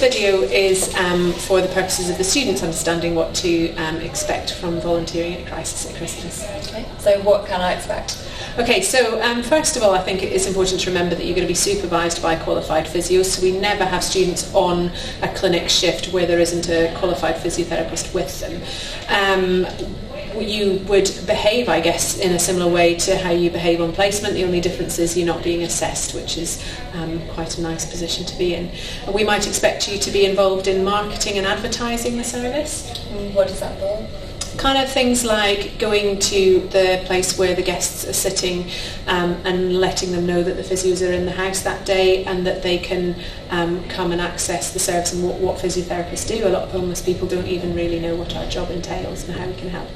video is for the purposes of the students understanding what to expect from volunteering at Crisis at Christmas. Okay, so what can I expect? Okay, so first of all, I think it is important to remember that you're going to be supervised by qualified physios, so we never have students on a clinic shift where there isn't a qualified physiotherapist with them. You would behave, I guess, in a similar way to how you behave on placement. The only difference is you're not being assessed, which is quite a nice position to be in. We might expect you to be involved in marketing and advertising the service. What does that involve? Kind of things like going to the place where the guests are sitting and letting them know that the physios are in the house that day and that they can come and access the service and what physiotherapists do. A lot of homeless people don't even really know what our job entails and how we can help.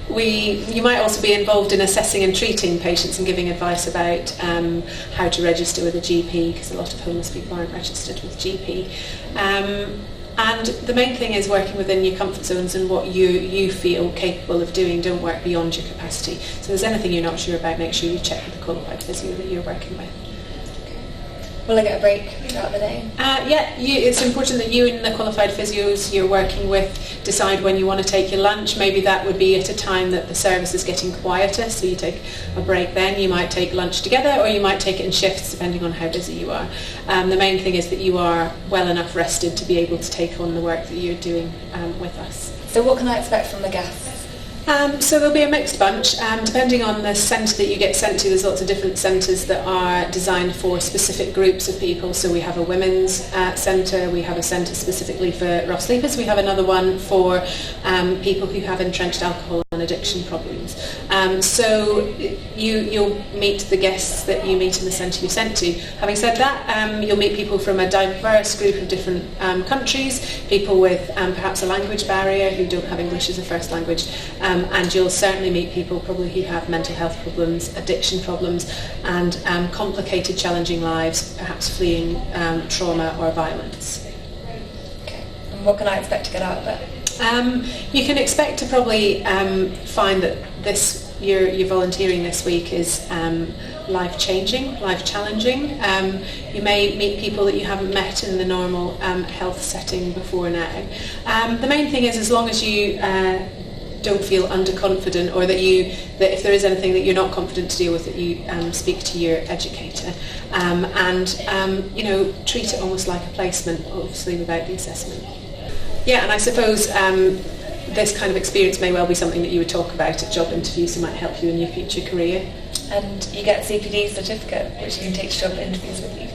You might also be involved in assessing and treating patients and giving advice about how to register with a GP, because a lot of homeless people aren't registered with GP. And the main thing is working within your comfort zones and what you feel capable of doing. Don't work beyond your capacity. So if there's anything you're not sure about, make sure you check with the qualified physio that you're working with. Will I get a break throughout the day? It's important that you and the qualified physios you're working with decide when you want to take your lunch. Maybe that would be at a time that the service is getting quieter, so you take a break then. You might take lunch together, or you might take it in shifts depending on how busy you are. The main thing is that you are well enough rested to be able to take on the work that you're doing with us. So what can I expect from the guests? So there'll be a mixed bunch. Depending on the centre that you get sent to, there's lots of different centres that are designed for specific groups of people. So we have a women's centre, we have a centre specifically for rough sleepers, we have another one for people who have entrenched alcohol and addiction problems. So you'll meet the guests that you meet in the centre you're sent to. Having said that, you'll meet people from a diverse group of different countries, people with perhaps a language barrier who don't have English as a first language. And you'll certainly meet people probably who have mental health problems, addiction problems, and complicated, challenging lives, perhaps fleeing trauma or violence. Okay. And what can I expect to get out of it? You can expect to probably find that your volunteering this week is life-changing, life-challenging. You may meet people that you haven't met in the normal health setting before now. The main thing is, as long as you don't feel underconfident, or that if there is anything that you're not confident to deal with, that you speak to your educator and treat it almost like a placement, obviously without the assessment. Yeah, and I suppose this kind of experience may well be something that you would talk about at job interviews, so might help you in your future career. And you get a CPD certificate, which you can take to job interviews with you.